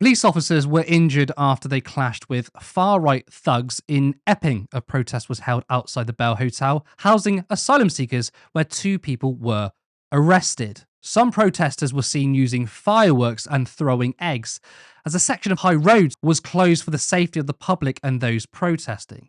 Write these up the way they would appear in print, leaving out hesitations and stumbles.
Police officers were injured after they clashed with far-right thugs in Epping. A protest was held outside the Bell Hotel, housing asylum seekers, where 2 people were arrested. Some protesters were seen using fireworks and throwing eggs, as a section of High Road was closed for the safety of the public and those protesting.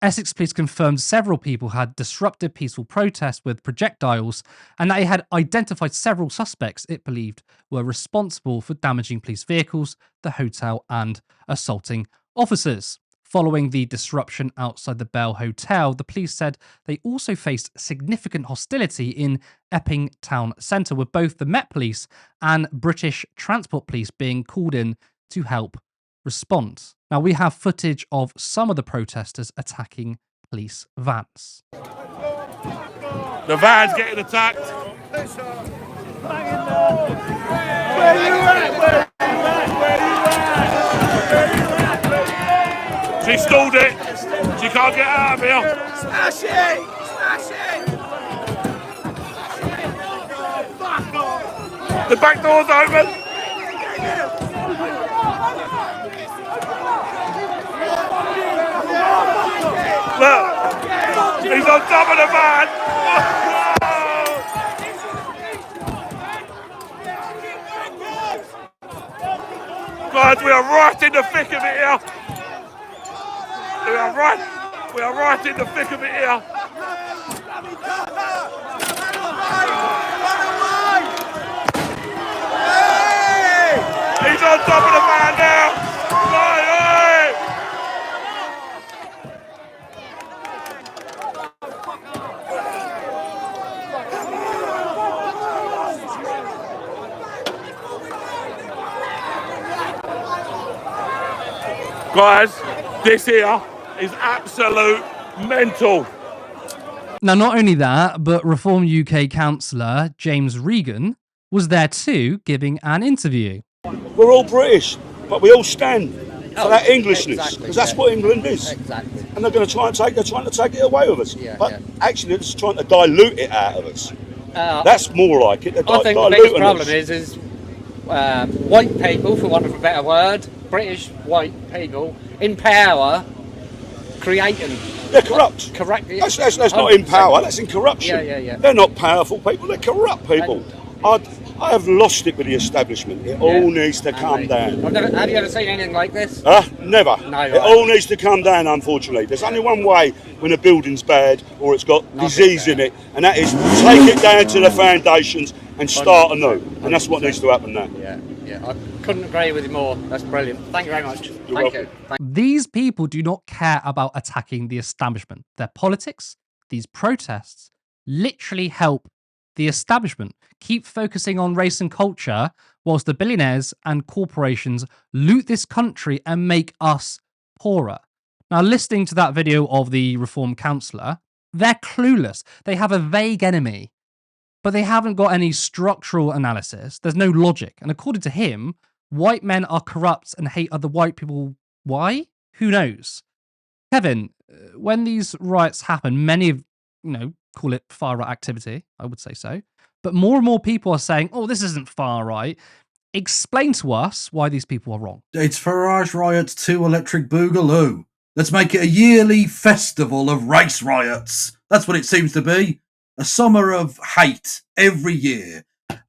Essex police confirmed several people had disrupted peaceful protests with projectiles, and they had identified several suspects it believed were responsible for damaging police vehicles, the hotel, and assaulting officers. Following the disruption outside the Bell Hotel, the police said they also faced significant hostility in Epping town centre, with both the Met Police and British Transport Police being called in to help respond. Now, we have footage of some of the protesters attacking police vans. The van's getting attacked. She stalled it. She can't get out of here. Smash it! Smash it! The back door's open. Look, he's on top of the van. Guys, we are right in the thick of it here. We are right in the thick of it here. He's on top of the van now. Hey, hey. Guys, this here is absolute mental. Now, not only that, but Reform UK councillor James Regan was there too, giving an interview. We're all British, but we all stand for that Englishness, because that's what England is. Exactly. And they're trying to take it away with us. Yeah, but yeah. actually, they're just trying to dilute it out of us. That's more like it. I think the biggest problem is white people, for want of a better word, British white people in power, creating. They're corrupt. Correct. That's not in power. That's in corruption. Yeah. They're not powerful people. They're corrupt people. I have lost it with the establishment. It all needs to come down. Have you ever seen anything like this? Never. No, it all needs to come down, unfortunately. There's only one way when a building's bad or it's got disease in it, and that is take it down to the foundations and start anew. And that's what needs to happen now. Yeah. I couldn't agree with you more. That's brilliant. Thank you very much. Thank you. These people do not care about attacking the establishment. Their politics, these protests, literally help the establishment keep focusing on race and culture, whilst the billionaires and corporations loot this country and make us poorer. Now, listening to that video of the Reform councillor, they're clueless. They have a vague enemy, but they haven't got any structural analysis. There's no logic. And according to him, white men are corrupt and hate other white people. Why? Who knows? Kevin, when these riots happen, many of, call it far-right activity, I would say so. But more and more people are saying, oh, this isn't far-right. Explain to us why these people are wrong. It's Farage Riots 2 Electric Boogaloo. Let's make it a yearly festival of race riots. That's what it seems to be. A summer of hate every year.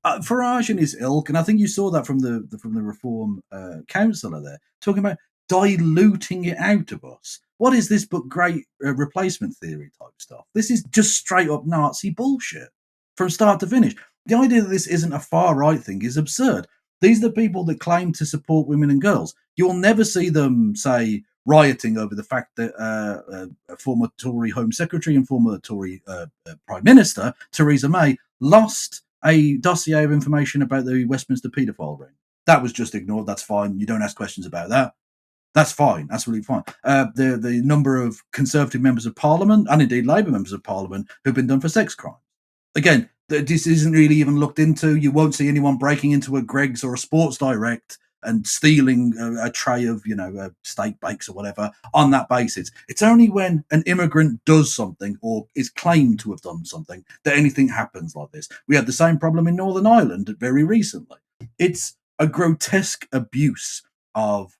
Farage and his ilk, and I think you saw that from the Reform councillor there, talking about diluting it out of us. What is this but great replacement theory type stuff? This is just straight up Nazi bullshit from start to finish. The idea that this isn't a far right thing is absurd. These are the people that claim to support women and girls. You'll never see them, say, rioting over the fact that a former Tory Home Secretary and former Tory Prime Minister, Theresa May, lost a dossier of information about the Westminster paedophile ring. That was just ignored. That's fine. You don't ask questions about that. That's fine. Absolutely fine. The number of Conservative members of Parliament, and indeed Labour members of Parliament, who've been done for sex crimes. Again, this isn't really even looked into. You won't see anyone breaking into a Greggs or a Sports Direct and stealing a tray of, steak bakes or whatever on that basis. It's only when an immigrant does something or is claimed to have done something that anything happens like this. We had the same problem in Northern Ireland very recently. It's a grotesque abuse of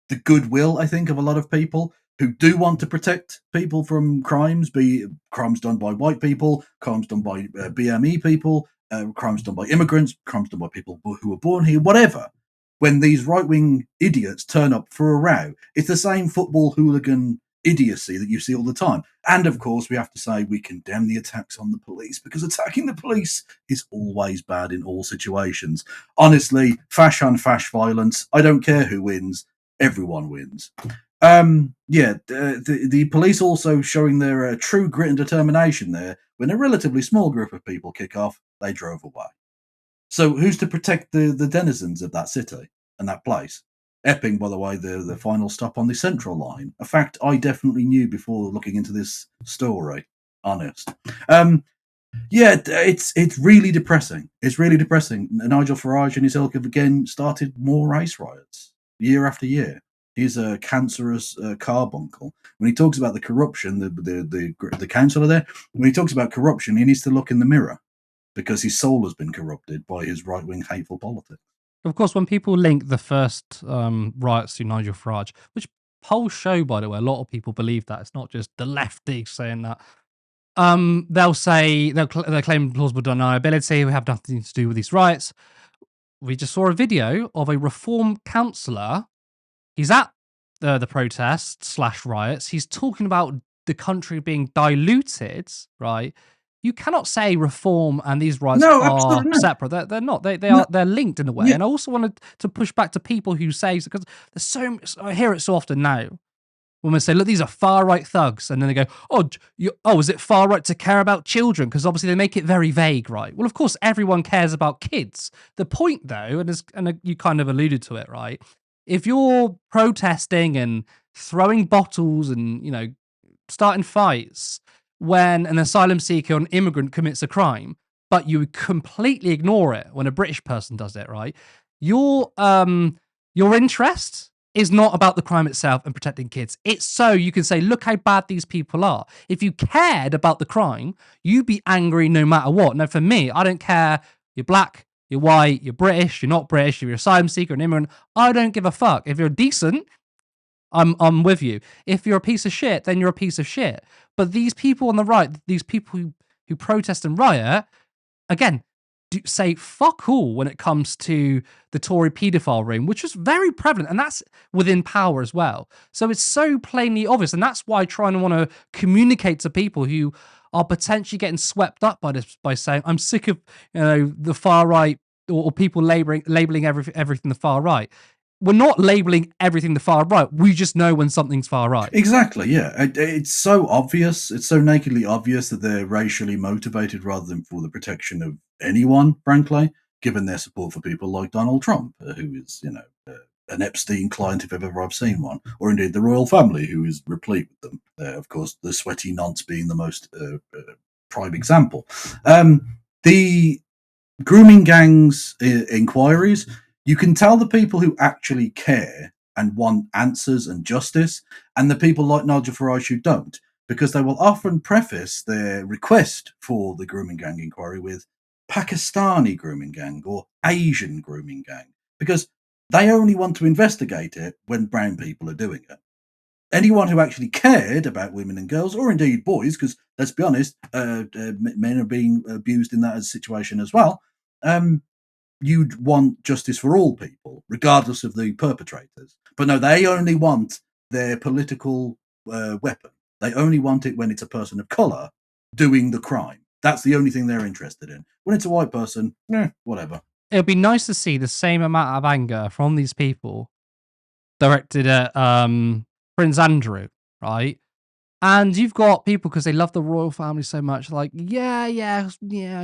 the goodwill, I think, of a lot of people who do want to protect people from crimes, be it crimes done by white people, crimes done by BME people, crimes done by immigrants, crimes done by people who were born here, whatever. When these right-wing idiots turn up for a row, it's the same football hooligan idiocy that you see all the time. And of course, we have to say we condemn the attacks on the police, because attacking the police is always bad in all situations. Honestly, fash on fash violence, I don't care who wins, everyone wins. The police also showing their true grit and determination there. When a relatively small group of people kick off, they drove away. So who's to protect the denizens of that city and that place? Epping, by the way, the final stop on the Central Line. A fact I definitely knew before looking into this story. Honest. It's really depressing. It's really depressing. Nigel Farage and his ilk have again started more race riots year after year. He's a cancerous carbuncle. When he talks about the corruption, the councillor there, when he talks about corruption, he needs to look in the mirror, because his soul has been corrupted by his right-wing hateful politics. Of course, when people link the first riots to Nigel Farage, which polls show, by the way, a lot of people believe that. It's not just the lefties saying that. They'll say, they'll claim plausible deniability. We have nothing to do with these riots. We just saw a video of a Reform councillor. He's at the protests / riots. He's talking about the country being diluted, right? You cannot say Reform and these riots are separate. They're not. They're linked in a way. Yeah. And I also wanted to push back to people who say, because there's so much, I hear it so often now, when we say, look, these are far right thugs, and then they go, is it far right to care about children? Because obviously they make it very vague, right? Well, of course, everyone cares about kids. The point, though, and you kind of alluded to it, right? If you're protesting and throwing bottles and starting fights when an asylum seeker or an immigrant commits a crime, but you completely ignore it when a British person does it, right? Your interest is not about the crime itself and protecting kids. It's so you can say, look how bad these people are. If you cared about the crime, you'd be angry no matter what. Now, for me, I don't care. You're black, you're white, you're British, you're not British, you're an asylum seeker, an immigrant. I don't give a fuck. If you're decent, I'm with you. If you're a piece of shit, then you're a piece of shit. But these people on the right, these people who protest and riot, again, do say fuck all when it comes to the Tory paedophile ring, which was very prevalent, and that's within power as well. So it's so plainly obvious, and that's why I try and want to communicate to people who are potentially getting swept up by this, by saying, I'm sick of the far right or people labeling everything the far right. We're not labeling everything the far right. We just know when something's far right. Exactly, yeah. It's so obvious. It's so nakedly obvious that they're racially motivated rather than for the protection of anyone, frankly, given their support for people like Donald Trump, who is, an Epstein client if ever I've seen one, or indeed the royal family, who is replete with them. Of course, the sweaty nonce being the most prime example. The grooming gangs inquiries, you can tell the people who actually care and want answers and justice, and the people like Nigel Farage who don't, because they will often preface their request for the grooming gang inquiry with Pakistani grooming gang or Asian grooming gang, because they only want to investigate it when brown people are doing it. Anyone who actually cared about women and girls, or indeed boys, because let's be honest, men are being abused in that situation as well, you'd want justice for all people, regardless of the perpetrators. But no, they only want their political weapon. They only want it when it's a person of colour doing the crime. That's the only thing they're interested in. When it's a white person, whatever. It would be nice to see the same amount of anger from these people directed at Prince Andrew, right? And you've got people, because they love the royal family so much, like, yeah,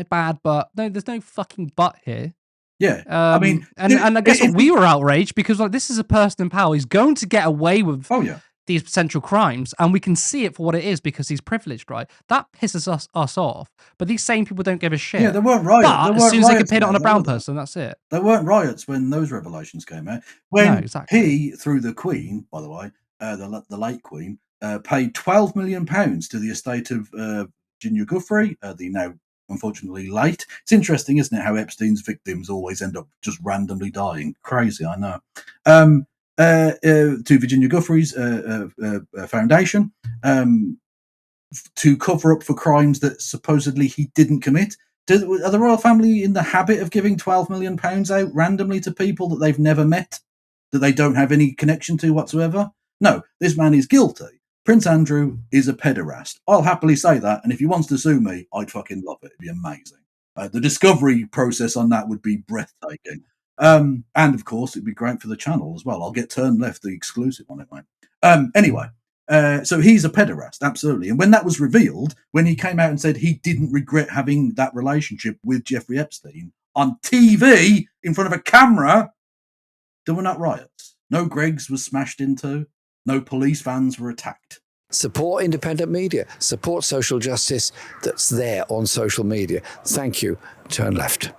bad, but no, there's no fucking but here. Yeah, and I guess we were outraged because this is a person in power. He's going to get away with these potential crimes, and we can see it for what it is because he's privileged, right? That pisses us off. But these same people don't give a shit. Yeah, there weren't riots. But as soon as they can pin it on a brown person, that's it. There weren't riots when those revelations came out. He, through the Queen, by the way, the late Queen, paid £12 million to the estate of Virginia Guthrie, the now unfortunately late. It's interesting, isn't it, how Epstein's victims always end up just randomly dying. Crazy, I know. To Virginia Guthrie's foundation, to cover up for crimes that supposedly he didn't commit. Are the royal family in the habit of giving £12 million out randomly to people that they've never met, that they don't have any connection to whatsoever? No, this man is guilty. Prince Andrew is a pederast. I'll happily say that, and if he wants to sue me, I'd fucking love it. It'd be amazing. The discovery process on that would be breathtaking. And of course, it'd be great for the channel as well. I'll get Turn Left, the exclusive on it, mate. Anyway, so he's a pederast, absolutely. And when that was revealed, when he came out and said he didn't regret having that relationship with Jeffrey Epstein on TV in front of a camera, there were not riots. No Greggs was smashed into. No police vans were attacked. Support independent media. Support social justice that's there on social media. Thank you. Turn Left.